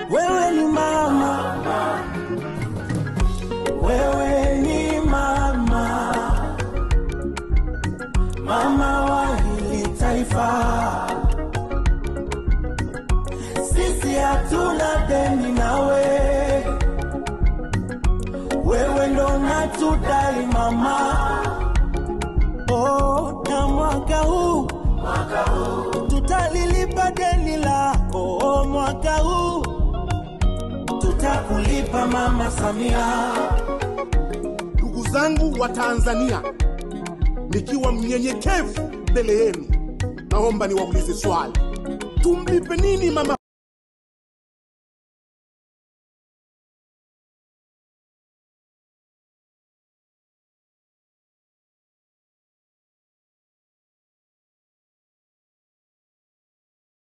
wewe ni mama, wewe ni mama, mama wa hili taifa. Sisi hatuna deni nawe, wewe ndo natudai mama. Oh, na mwaka huu tutalilipa deni lako. Oh, mwaka huu tutakulipa mama Samia. Ndugu zangu wa Tanzania, nikiwa mnyenyekevu mbele yenu, naomba niwaulize swali. Tumlipe nini mama